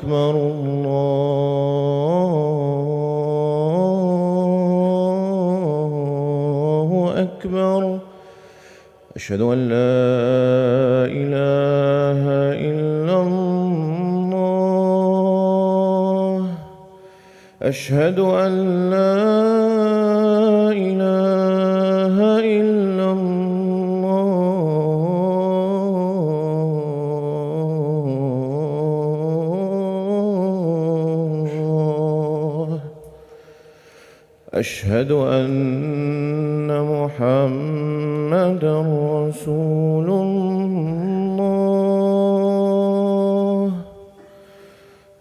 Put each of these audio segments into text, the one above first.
أكبر الله أكبر أشهد أن لا إله إلا الله أشهد أن لا إله إلا الله أشهد أن محمدًا رسول الله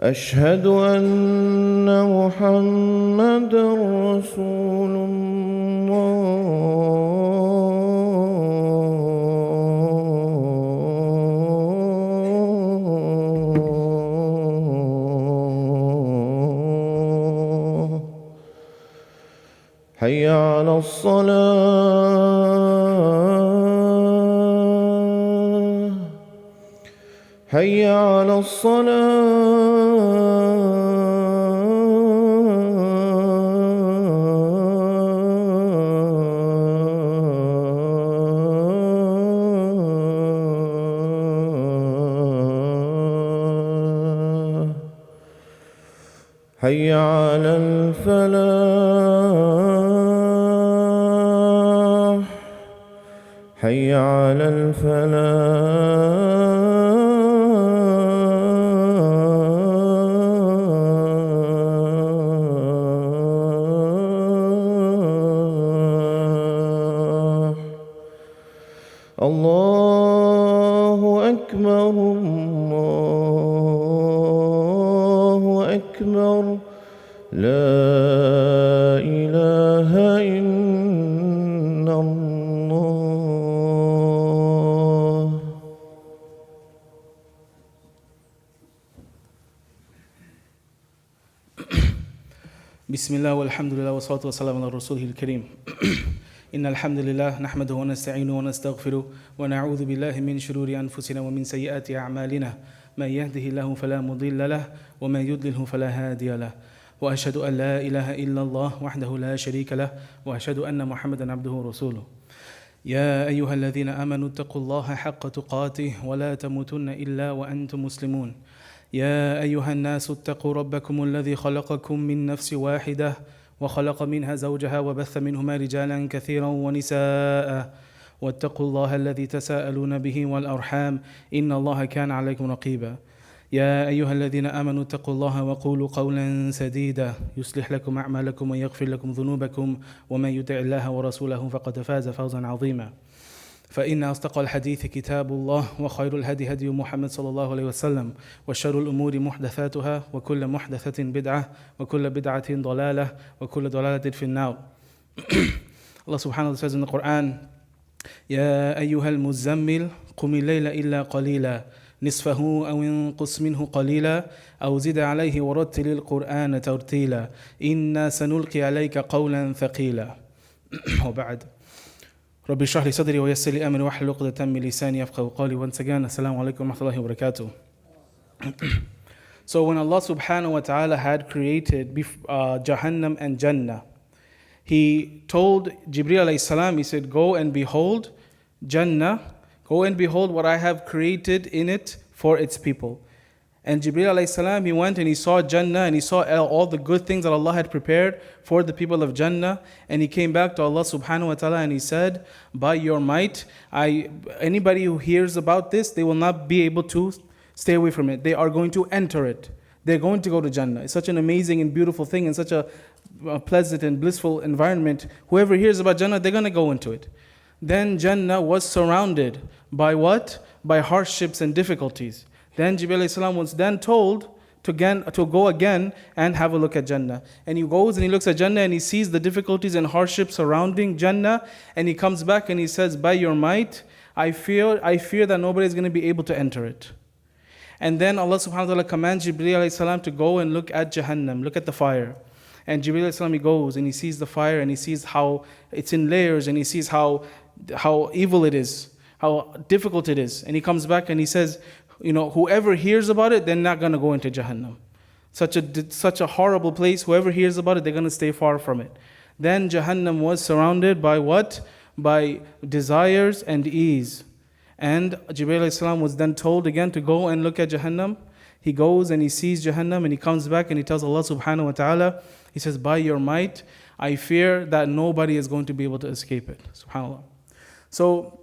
أشهد أن محمدًا رسول الله حي على الصلاة حي على الصلاة حي على الفلاح حي على الفلاح الله أكبر الله أكبر لا إله إلا الله بسم الله والحمد لله والصلاة والسلام على رسوله الكريم إن الحمد لله نحمده ونستعينه ونستغفره ونعوذ بالله من شرور أنفسنا ومن سيئات أعمالنا من يهده الله فلا مضل له ومن يضلله فلا هادي له وأشهد أن لا إله إلا الله وحده لا شريك له وأشهد أن محمدا عبده ورسوله يا أيها الذين آمنوا اتقوا الله حق تقاته ولا تموتن إلا وأنتم مسلمون يا أيها الناس اتقوا ربكم الذي خلقكم من نفس واحدة وخلق منها زوجها وبث منهما رجالا كثيرا ونساء واتقوا الله الذي تساءلون به والأرحام إن الله كان عليكم رقيبا يا أيها الذين آمنوا اتقوا الله وقولوا قولا سديدا يصلح لكم أعمالكم ويغفر لكم ذنوبكم ومن يطع الله ورسوله فقد فاز فوزا عظيما فإن أصدق الحديث كتاب الله وخير الهدي هدي محمد صلى الله عليه وسلم وشر الأمور محدثاتها وكل محدثة بدعة وكل بدعة ضلالة وكل ضلالة في النار Allah subhanahu wa ta'ala says in the Quran يا أيها المزمل قم الليل إلا قليلا نصفه أو انقص منه قليلا أو زد عليه ورتل القرآن ترتيلا إنا سنلقي عليك قولا ثقيلا وبعد ربي اشرح لي صدري ويسر لي أمري واحلل عقدة من لساني يفقهوا قولي once again السلام عليكم ورحمة الله وبركاته. So when Allah subhanahu wa ta'ala had created Jahannam and Jannah, He told Jibreel alayhi salam, He said, go and behold Jannah, go and behold what I have created in it for its people. And Jibreel alayhi salam, he went and he saw Jannah and he saw all the good things that Allah had prepared for the people of Jannah. And he came back to Allah subhanahu wa ta'ala and he said, by your might, anybody who hears about this, they will not be able to stay away from it. They are going to enter it. They're going to go to Jannah. It's such an amazing and beautiful thing and such a pleasant and blissful environment. Whoever hears about Jannah, they're going to go into it. Then Jannah was surrounded by what? By hardships and difficulties. Then Jibreel alayhi salam was then told to go again and have a look at Jannah. And he goes and he looks at Jannah and he sees the difficulties and hardships surrounding Jannah. And he comes back and he says, by your might, I fear that nobody is going to be able to enter it. And then Allah subhanahu wa ta'ala commands Jibreel alayhi salam to go and look at Jahannam, look at the fire. And Jibreel alayhi salam, he goes and he sees the fire and he sees how it's in layers and he sees how evil it is, how difficult it is. And he comes back and he says, whoever hears about it, they're not going to go into Jahannam. Such a horrible place, whoever hears about it, they're going to stay far from it. Then Jahannam was surrounded by what? By desires and ease. And Jibreel alayhi salam was then told again to go and look at Jahannam. He goes and he sees Jahannam and he comes back and he tells Allah subhanahu wa ta'ala, he says, by your might, I fear that nobody is going to be able to escape it. SubhanAllah. So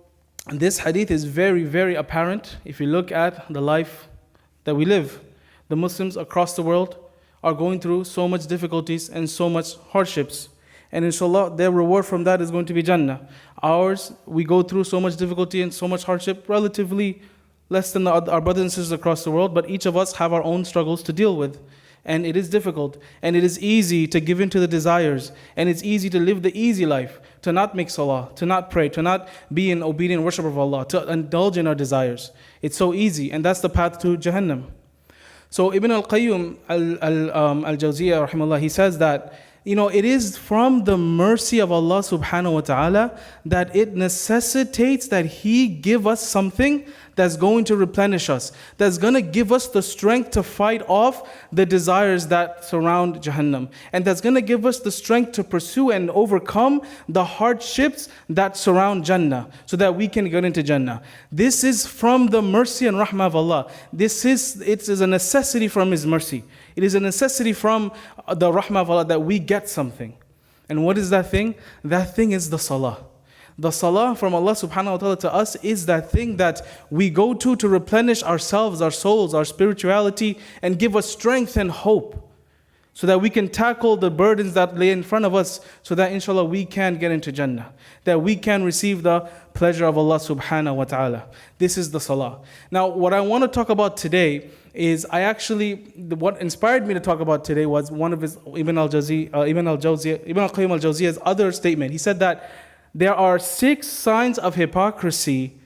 this hadith is very, very apparent if you look at the life that we live. The Muslims across the world are going through so much difficulties and so much hardships. And inshallah, their reward from that is going to be Jannah. Ours, we go through so much difficulty and so much hardship, relatively less than our brothers and sisters across the world, but each of us have our own struggles to deal with. And it is difficult, and it is easy to give in to the desires, and it's easy to live the easy life, to not make salah, to not pray, to not be an obedient worshiper of Allah, to indulge in our desires. It's so easy, and that's the path to Jahannam. So Ibn al-Qayyim al-Jawziyah, rahimahullah, he says that, it is from the mercy of Allah subhanahu wa ta'ala that it necessitates that He give us something that's going to replenish us, that's going to give us the strength to fight off the desires that surround Jahannam, and that's going to give us the strength to pursue and overcome the hardships that surround Jannah, so that we can get into Jannah. This is from the mercy and rahmah of Allah. It is a necessity from His mercy. It is a necessity from the rahmah of Allah that we get something. And what is that thing? That thing is the salah. The salah from Allah subhanahu wa ta'ala to us is that thing that we go to replenish ourselves, our souls, our spirituality, and give us strength and hope, so that we can tackle the burdens that lay in front of us, so that inshallah we can get into Jannah, that we can receive the pleasure of Allah subhanahu wa ta'ala. This is the salah. Now, what I want to talk about today is what inspired me to talk about today was one of his Ibn al-Qayyim al-Jawziyah's other statement. He said that there are 6 signs of hypocrisy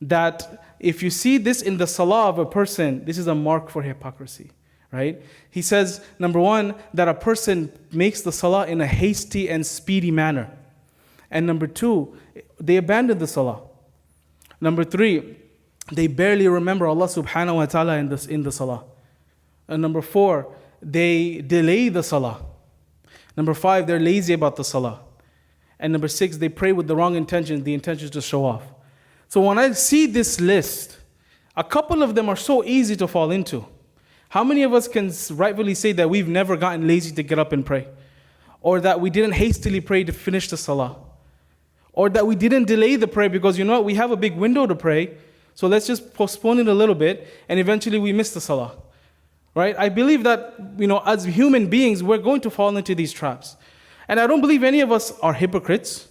that if you see this in the salah of a person, this is a mark for hypocrisy, right? He says, number 1, that a person makes the salah in a hasty and speedy manner. And number 2, they abandon the salah. Number 3, they barely remember Allah subhanahu wa ta'ala in the salah. And number 4, they delay the salah. Number 5, they're lazy about the salah. And number 6, they pray with the wrong intentions, the intentions to show off. So when I see this list, a couple of them are so easy to fall into. How many of us can rightfully say that we've never gotten lazy to get up and pray? Or that we didn't hastily pray to finish the salah? Or that we didn't delay the prayer because we have a big window to pray, so let's just postpone it a little bit, and eventually we miss the salah. Right? I believe that, as human beings, we're going to fall into these traps. And I don't believe any of us are hypocrites.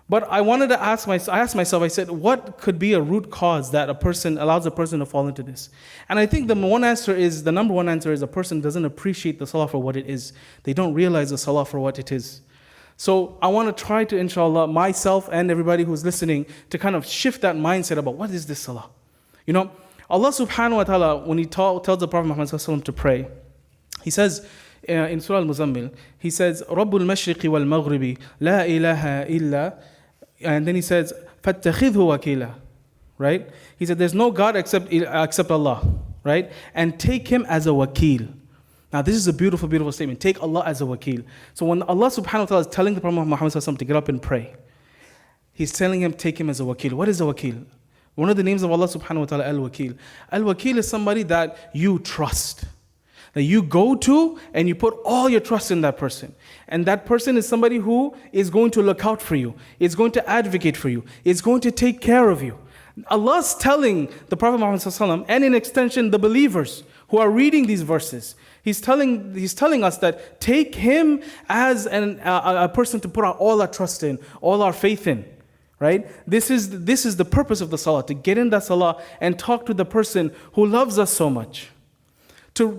But I wanted to ask myself, I said, what could be a root cause that allows a person to fall into this? And I think the number one answer is a person doesn't appreciate the salah for what it is. They don't realize the salah for what it is. So I want to try to, inshallah, myself and everybody who's listening, to kind of shift that mindset about what is this salah. Allah subhanahu wa ta'ala, when He tells the Prophet Muhammad sallallahu alaihi wasallam to pray, He says in Surah Al-Muzammil, He says, Rabbul Mashriqi wal Maghribi, la ilaha illa, and then He says, Fattakhidhu wakila, right? He said, there's no God except Allah, right? And take Him as a wakil. Now this is a beautiful, beautiful statement. Take Allah as a wakil. So when Allah subhanahu wa ta'ala is telling the Prophet Muhammad sallallahu alaihi wasallam to get up and pray, He's telling him, take him as a wakil. What is a wakil? One of the names of Allah subhanahu wa ta'ala, al-wakil. Al-wakil is somebody that you trust, that you go to and you put all your trust in that person. And that person is somebody who is going to look out for you, is going to advocate for you, is going to take care of you. Allah's telling the Prophet Muhammad sallallahu alaihi wasallam, and in extension the believers who are reading these verses, He's telling us that take him as a person to put all our trust in, all our faith in, right? This is the purpose of the salah, to get in that salah and talk to the person who loves us so much. To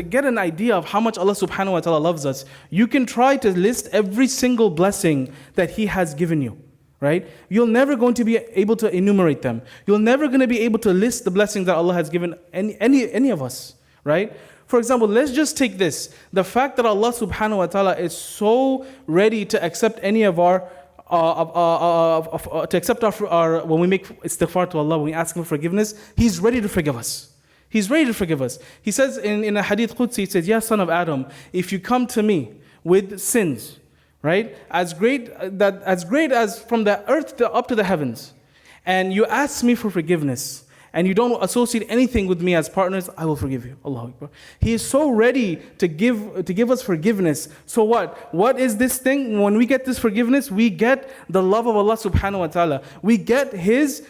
get an idea of how much Allah subhanahu wa ta'ala loves us, you can try to list every single blessing that He has given you, right? You're never going to be able to enumerate them. You're never going to be able to list the blessings that Allah has given any of us, right? For example, let's just take this. The fact that Allah subhanahu wa ta'ala is so ready to accept any of our to accept our when we make istighfar to Allah, when we ask Him for forgiveness, He's ready to forgive us. He's ready to forgive us. He says in a hadith Qudsi, He says, "Ya son of Adam, if you come to me with sins, right, as great as from the earth up to the heavens, and you ask me for forgiveness, and you don't associate anything with me as partners, I will forgive you." Allahu Akbar. He is so ready to give us forgiveness. So what? What is this thing? When we get this forgiveness, we get the love of Allah subhanahu wa ta'ala. We get His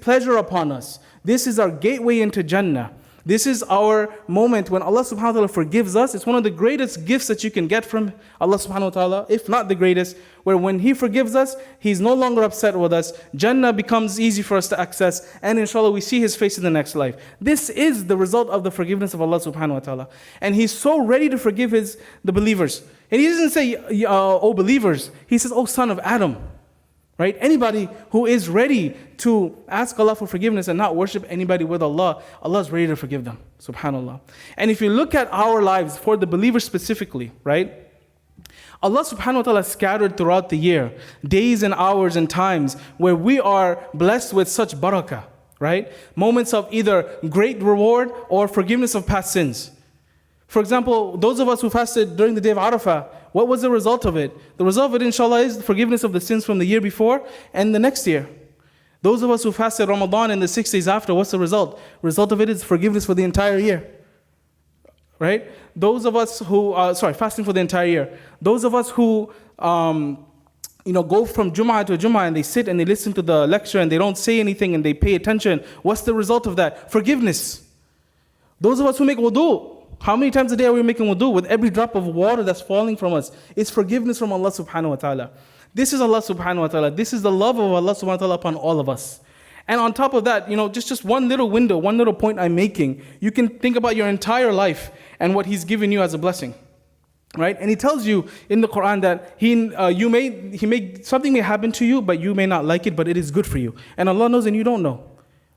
pleasure upon us. This is our gateway into Jannah. This is our moment when Allah subhanahu wa ta'ala forgives us. It's one of the greatest gifts that you can get from Allah subhanahu wa ta'ala, if not the greatest, where when He forgives us, He's no longer upset with us. Jannah becomes easy for us to access, and inshallah we see His face in the next life. This is the result of the forgiveness of Allah subhanahu wa ta'ala. And He's so ready to forgive the believers. And He doesn't say, "Oh believers." He says, "Oh son of Adam." Right? Anybody who is ready to ask Allah for forgiveness and not worship anybody with Allah, Allah is ready to forgive them. Subhanallah. And if you look at our lives, for the believers specifically, right? Allah subhanahu wa ta'ala scattered throughout the year days and hours and times where we are blessed with such barakah, right? Moments of either great reward or forgiveness of past sins. For example, those of us who fasted during the day of Arafah, what was the result of it? The result of it, inshallah, is the forgiveness of the sins from the year before and the next year. Those of us who fasted Ramadan and the 6 days after, what's the result? Result of it is forgiveness for the entire year. Right? Those of us who, fasting for the entire year. Those of us who, go from Jum'ah to Jum'ah and they sit and they listen to the lecture and they don't say anything and they pay attention. What's the result of that? Forgiveness. Those of us who make wudu, how many times a day are we making wudu? With every drop of water that's falling from us, it's forgiveness from Allah subhanahu wa ta'ala. This is Allah subhanahu wa ta'ala. This is the love of Allah subhanahu wa ta'ala upon all of us. And on top of that, just one little window, one little point I'm making, you can think about your entire life and what He's given you as a blessing. Right? And He tells you in the Quran that something may happen to you, but you may not like it, but it is good for you. And Allah knows and you don't know.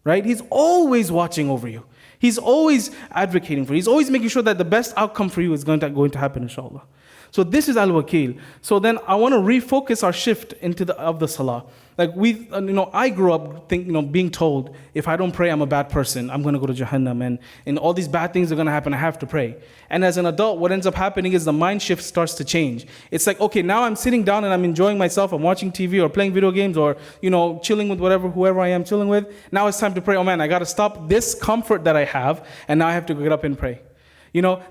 Right? He's always watching over you. He's always advocating for you. He's always making sure that the best outcome for you is going to happen, inshallah. So this is al-wakil. So then I want to refocus our shift into the salah. Like I grew up being told, if I don't pray, I'm a bad person. I'm going to go to Jahannam, and all these bad things are going to happen. I have to pray. And as an adult, what ends up happening is the mind shift starts to change. It's like, okay, now I'm sitting down and I'm enjoying myself. I'm watching TV or playing video games or chilling with whoever I am chilling with. Now it's time to pray. Oh man, I got to stop this comfort that I have, and now I have to get up and pray.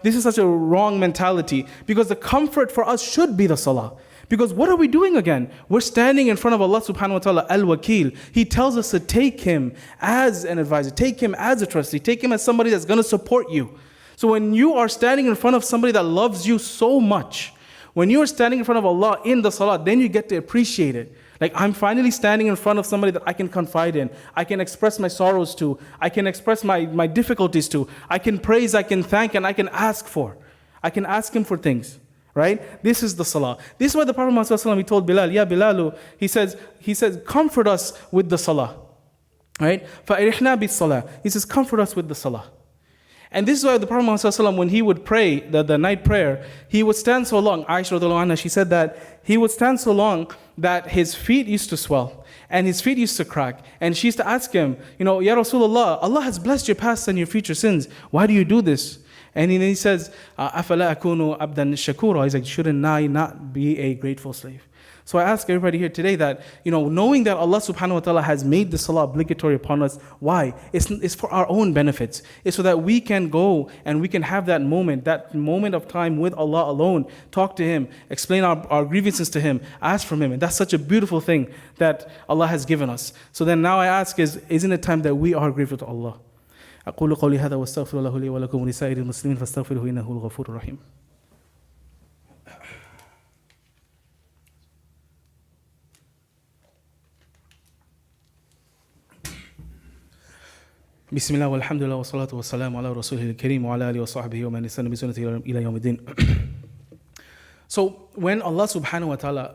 This is such a wrong mentality, because the comfort for us should be the salah. Because what are we doing again? We're standing in front of Allah subhanahu wa ta'ala, al-wakil. He tells us to take Him as an advisor, take Him as a trustee, take Him as somebody that's going to support you. So when you are standing in front of somebody that loves you so much, when you are standing in front of Allah in the salah, then you get to appreciate it. Like, I'm finally standing in front of somebody that I can confide in. I can express my sorrows to. I can express my difficulties to. I can praise, I can thank, and I can ask for. I can ask Him for things. Right? This is the salah. This is why the Prophet Muhammad, he told Bilal, Ya Bilalu, he says, comfort us with the salah. Right? فَأَرِحْنَا بِالصَّلَاةِ. He says, comfort us with the salah. And this is why the Prophet Muhammad, when he would pray the night prayer, he would stand so long. Aisha radhiyallahu anha, she said that he would stand so long that his feet used to swell and his feet used to crack. And she used to ask him, Ya Rasulullah, Allah has blessed your past and your future sins. Why do you do this? And then he says, أَفَلَا أَكُونُ أَبْدًا شَكُورًا. He's like, shouldn't I not be a grateful slave? So I ask everybody here today that, knowing that Allah subhanahu wa ta'ala has made the salah obligatory upon us, why? It's for our own benefits. It's so that we can go and we can have that moment of time with Allah alone, talk to Him, explain our grievances to Him, ask from Him. And that's such a beautiful thing that Allah has given us. So then now I ask isn't it time that we are grateful to Allah? أقول قولي هذا واستغفر الله لي ولكم ولسائر المسلمين فاستغفروه إنه الغفور الرحيم. بسم الله والحمد لله والصلاة والسلام على رسوله الكريم وعلى آله وصحبه ومن استنى بسنته إلى يوم الدين. So when Allah subhanahu wa ta'ala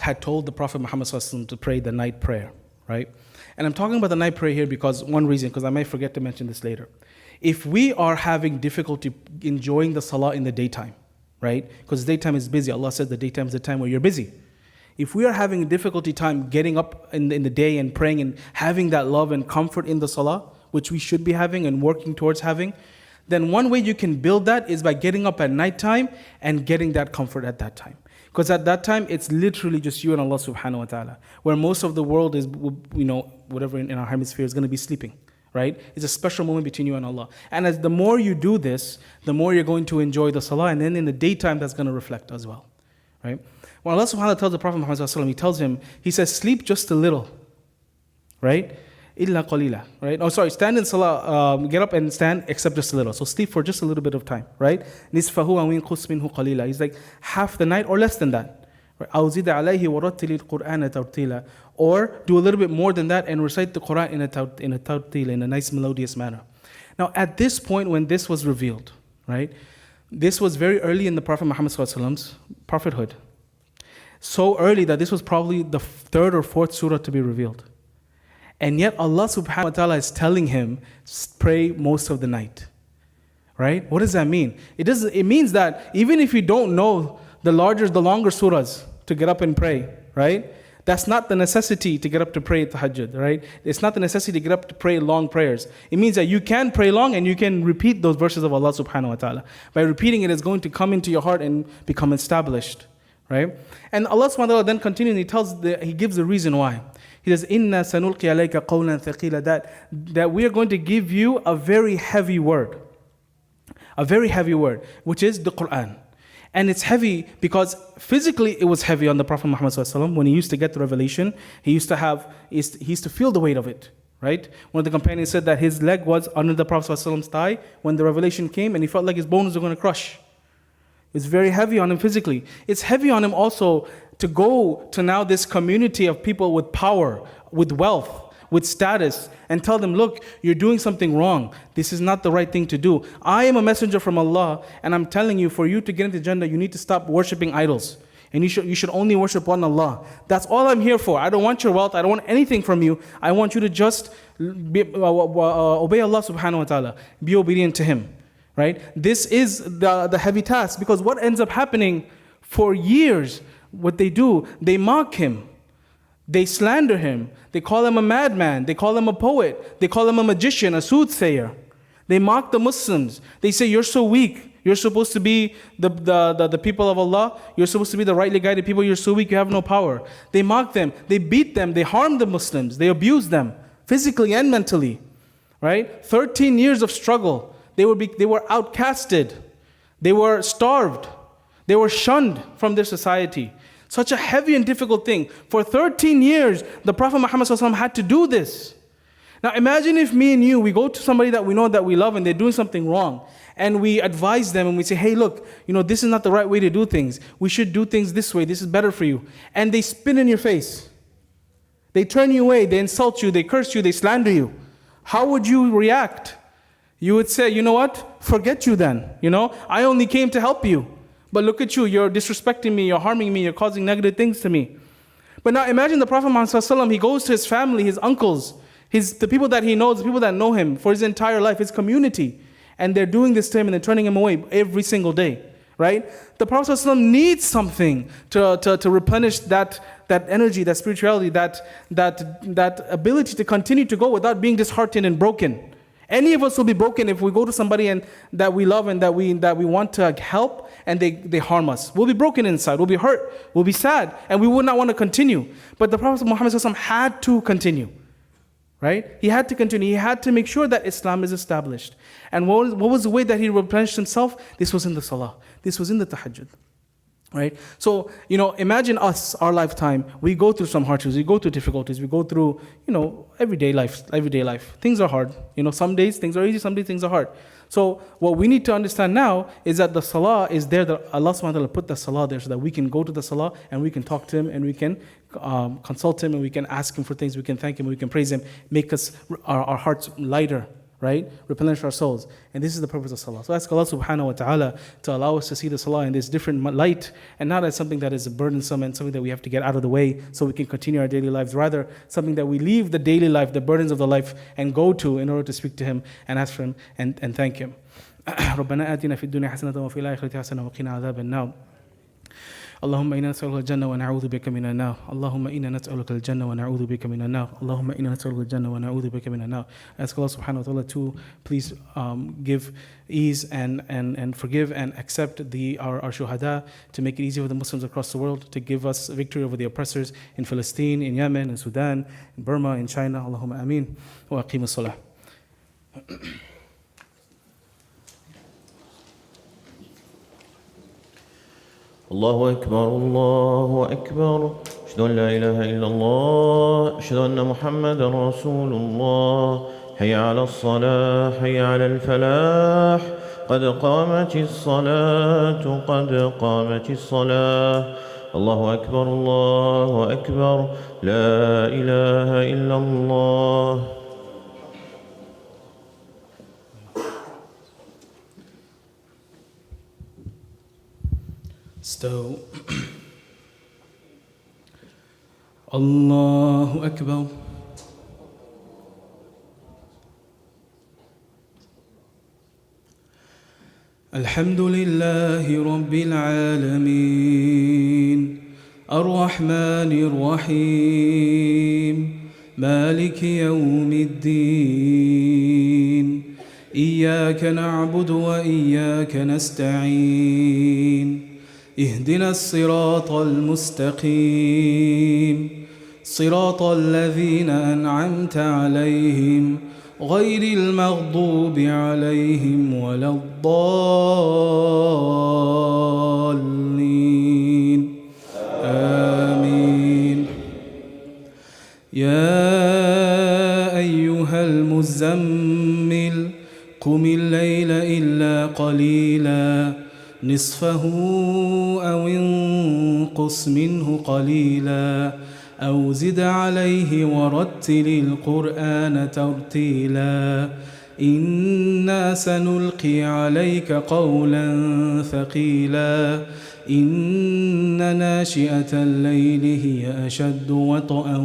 had told the Prophet Muhammad to pray the night prayer, right? And I'm talking about the night prayer here because I may forget to mention this later. If we are having difficulty enjoying the salah in the daytime, right? Because daytime is busy. Allah said the daytime is the time where you're busy. If we are having a difficulty time getting up in the day and praying and having that love and comfort in the salah, which we should be having and working towards having, then one way you can build that is by getting up at nighttime and getting that comfort at that time. Because at that time, it's literally just you and Allah subhanahu wa ta'ala. Where most of the world is, whatever in our hemisphere is going to be sleeping, right? It's a special moment between you and Allah. And as the more you do this, the more you're going to enjoy the salah. And then in the daytime, that's going to reflect as well, right? When Allah subhanahu wa ta'ala tells the Prophet Muhammad sallallahu alaihi wasallam, He tells him, He says, sleep just a little, right? Illa qalila, right? Oh, sorry, stand in salah, get up and stand except just a little. So sleep for just a little bit of time, right? Nisfahu wa winqus minhu qalila. He's like half the night or less than that. أو زد عليه ورتل القرآن ترتيلا. Or do a little bit more than that and recite the Quran in a tartil, in a nice melodious manner. Now at this point when this was revealed, right? This was very early in the Prophet Muhammad sallallahu alaihi wasallam's prophethood. So early that this was probably the third or fourth surah to be revealed. And yet Allah subhanahu wa ta'ala is telling him, pray most of the night. Right? What does that mean? It means that even if you don't know the longer surahs to get up and pray, right? That's not the necessity to get up to pray tahajjud, right? It's not the necessity to get up to pray long prayers. It means that you can pray long and you can repeat those verses of Allah subhanahu wa ta'ala. By repeating it, it's going to come into your heart and become established, right? And Allah subhanahu wa ta'ala then continues, He gives the reason why. He says, "Inna sanulqi alayka qawlan thaqila," that we are going to give you a very heavy word. A very heavy word, which is the Quran. And it's heavy because physically it was heavy on the Prophet Muhammad sallallahu alaihi wasallam. When he used to get the revelation, he used to feel the weight of it, right? One of the companions said that his leg was under the Prophet sallallahu alaihi wasallam's thigh when the revelation came, and he felt like his bones were going to crush. It's very heavy on him physically. It's heavy on him also to go to now this community of people with power, with wealth, with status, and tell them, look, you're doing something wrong. This is not the right thing to do. I am a messenger from Allah, and I'm telling you, for you to get into Jannah, you need to stop worshipping idols. And you should only worship one Allah. That's all I'm here for. I don't want your wealth. I don't want anything from you. I want you to just obey Allah subhanahu wa ta'ala. Be obedient to Him. Right? This is the heavy task, because what ends up happening for years, what they do, they mock him. They slander him. They call him a madman. They call him a poet. They call him a magician, a soothsayer. They mock the Muslims. They say, you're so weak. You're supposed to be the people of Allah. You're supposed to be the rightly guided people. You're so weak, you have no power. They mock them. They beat them. They harm the Muslims. They abuse them physically and mentally. Right? 13 years of struggle. They were outcasted. They were starved. They were shunned from their society. Such a heavy and difficult thing. For 13 years, the Prophet Muhammad ﷺ had to do this. Now imagine if me and you, we go to somebody that we know that we love and they're doing something wrong. And we advise them and we say, hey, look, this is not the right way to do things. We should do things this way. This is better for you. And they spit in your face. They turn you away. They insult you. They curse you. They slander you. How would you react? You would say, you know what? Forget you then. I only came to help you. But look at you, you're disrespecting me, you're harming me, you're causing negative things to me. But now imagine the Prophet Muhammad, he goes to his family, his uncles, the people that he knows, the people that know him for his entire life, his community. And they're doing this to him and they're turning him away every single day. Right? The Prophet needs something to replenish that energy, that spirituality, that ability to continue to go without being disheartened and broken. Any of us will be broken if we go to somebody and that we love and that we want to help and they harm us. We'll be broken inside. We'll be hurt. We'll be sad. And we would not want to continue. But the Prophet Muhammad had to continue. Right? He had to continue. He had to make sure that Islam is established. And what was the way that he replenished himself? This was in the salah. This was in the tahajjud. Right? So, imagine us, our lifetime, we go through some hardships, we go through difficulties, we go through, everyday life. Things are hard. Some days things are easy, some days things are hard. So what we need to understand now is that the salah is there, that Allah subhanahu wa ta'ala put the salah there so that we can go to the salah and we can talk to Him and we can consult Him and we can ask Him for things, we can thank Him, we can praise Him, make us, our hearts lighter. Right? Replenish our souls. And this is the purpose of salah. So ask Allah subhanahu wa ta'ala to allow us to see the salah in this different light and not as something that is burdensome and something that we have to get out of the way so we can continue our daily lives. Rather, something that we leave the daily life, the burdens of the life, and go to in order to speak to Him and ask for Him and thank Him. ربنا آتنا في الدنيا حسنة وفي الآخرة حسنة وقنا عذاب النار. Allahumma inna nas'aluka al-jannah wa na'udhu bika min an-nar. Allahumma inna nas'aluka al-jannah wa na'udhu bika min an-nar. Allahumma inna nas'aluka al-jannah wa na'udhu bika min an-nar. Ask Allah subhanahu wa ta'ala to please give ease and forgive and accept our shuhada, to make it easy for the Muslims across the world, to give us victory over the oppressors in Palestine, in Yemen, in Sudan, in Burma, in China. Allahumma ameen. Wa aqimus salah. الله أكبر الله أكبر أشهد أن لا إله إلا الله أشهد أن محمدا رسول الله حي على الصلاة حي على الفلاح قد قامت الصلاة قد قامت الصلاة الله أكبر الله أكبر لا إله إلا الله. استو الله أكبر. الحمد لله رب العالمين الرحمن الرحيم مالك يوم الدين إياك نعبد وإياك نستعين اهدنا الصراط المستقيم صراط الذين أنعمت عليهم غير المغضوب عليهم ولا الضالين آمين. يا أيها المزمل قم الليل إلا قليلا نصفه أو انقص منه قليلا أو زد عليه ورتل القرآن ترتيلا إنا سنلقي عليك قولا ثقيلا إن ناشئة الليل هي أشد وطئا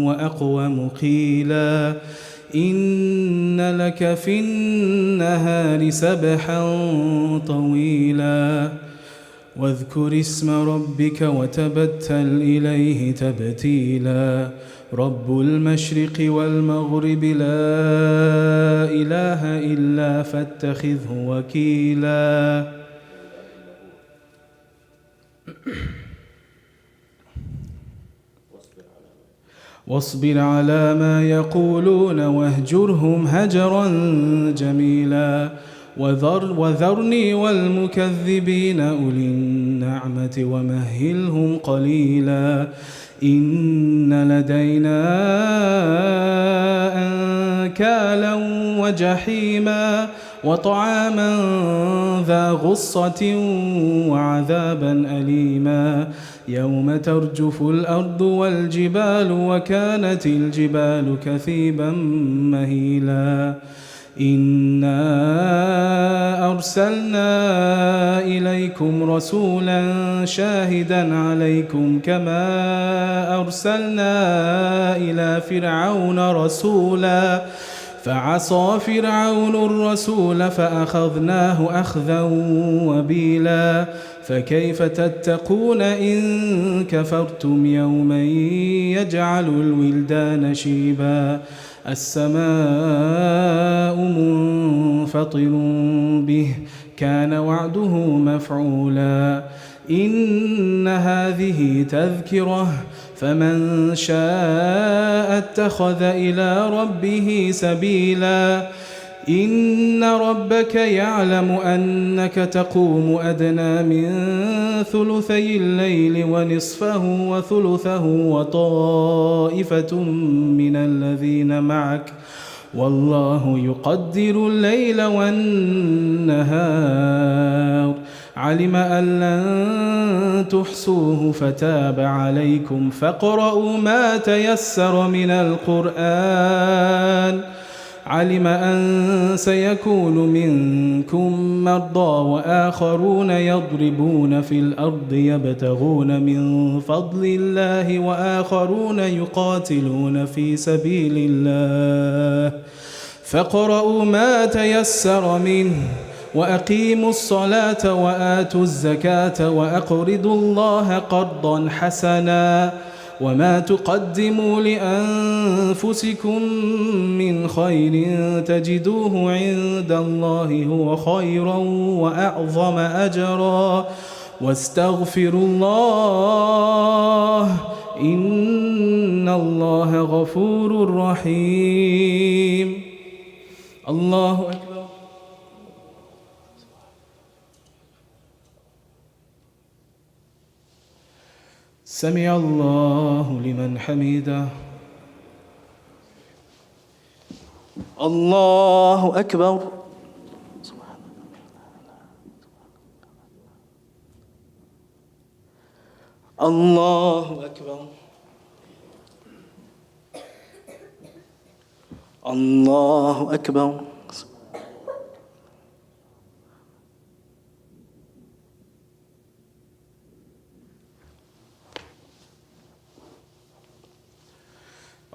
وأقوم قيلا إن لك في النهار سبحا طويلا واذكر اسم ربك وتبتل إليه تبتيلا رب المشرق والمغرب لا إله إلا فاتخذه وكيلا. واصبر على ما يقولون واهجرهم هجرا جميلا وذرني والمكذبين أولي النعمة ومهلهم قليلا إن لدينا أنكالا وجحيما وطعاما ذا غصة وعذابا أليما يوم ترجف الأرض والجبال وكانت الجبال كثيبا مهيلا إنا أرسلنا إليكم رسولا شاهدا عليكم كما أرسلنا إلى فرعون رسولا فعصى فرعون الرسول فأخذناه أخذا وبيلا فكيف تتقون إن كفرتم يوما يجعل الولدان شيبا السماء منفطر به كان وعده مفعولا إن هذه تذكرة فمن شاء اتخذ إلى ربه سبيلا إن ربك يعلم أنك تقوم أدنى من ثلثي الليل ونصفه وثلثه وطائفة من الذين معك والله يقدر الليل والنهار علم أن لن تحصوه فتاب عليكم فاقرؤوا ما تيسر من القرآن علم أن سيكون منكم مرضى وآخرون يضربون في الأرض يبتغون من فضل الله وآخرون يقاتلون في سبيل الله فاقرؤوا ما تيسر منه وأقيموا الصلاة وآتوا الزكاة وأقرضوا الله قرضا حسنا وما تقدموا لأنفسكم من خير تجدوه عند الله هو خيرا وأعظم أجرا واستغفروا الله إن الله غفور رحيم. الله أكبر. سمع الله لمن حمده. الله أكبر. الله أكبر. الله أكبر.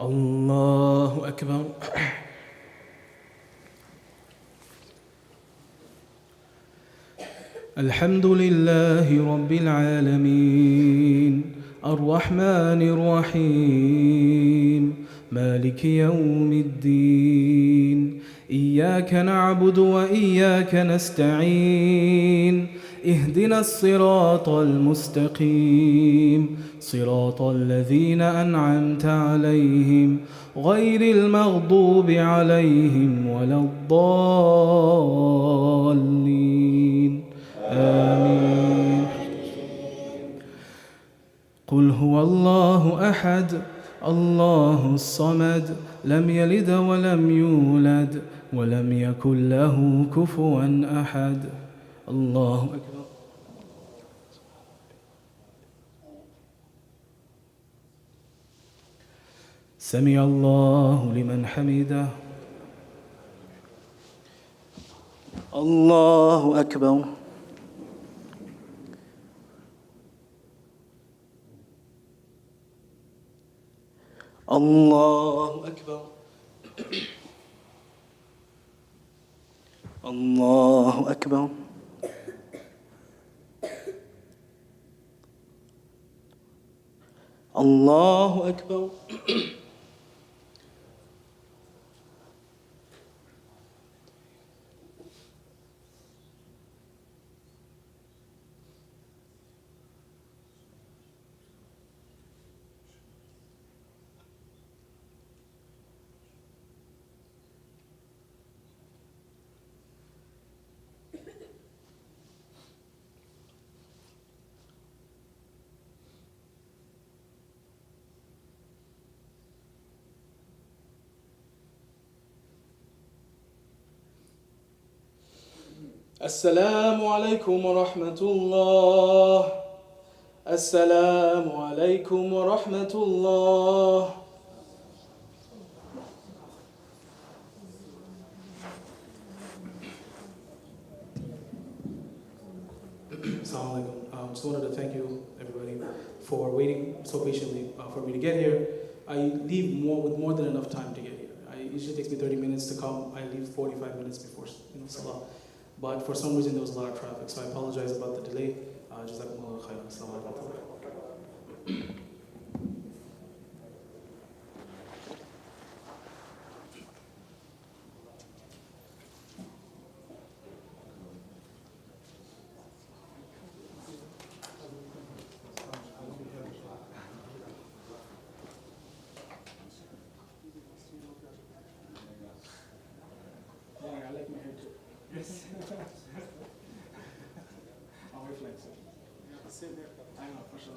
الله أكبر. الحمد لله رب العالمين الرحمن الرحيم مالك يوم الدين إياك نعبد وإياك نستعين اهدنا الصراط المستقيم صراط الذين أنعمت عليهم غير المغضوب عليهم ولا الضالين آمين. قل هو الله أحد الله الصمد لم يلد ولم يولد ولم يكن له كفوا أحد. الله أكبر. سمع الله لمن حمده. الله أكبر. الله أكبر. الله أكبر. الله أكبر. السلام عليكم ورحمة الله. السلام عليكم ورحمة الله. Assalamu alaikum. Just wanted to thank you, everybody, for waiting so patiently for me to get here. I leave with more than enough time to get here. It usually takes me 30 minutes to come. I leave 45 minutes before Salah. But for some reason there was a lot of traffic, so I apologize about the delay. Jazakumullah khairan. Assalamu alaikum. I like my hair too. Yes. I'll reflex it. Sit there. I know, for sure.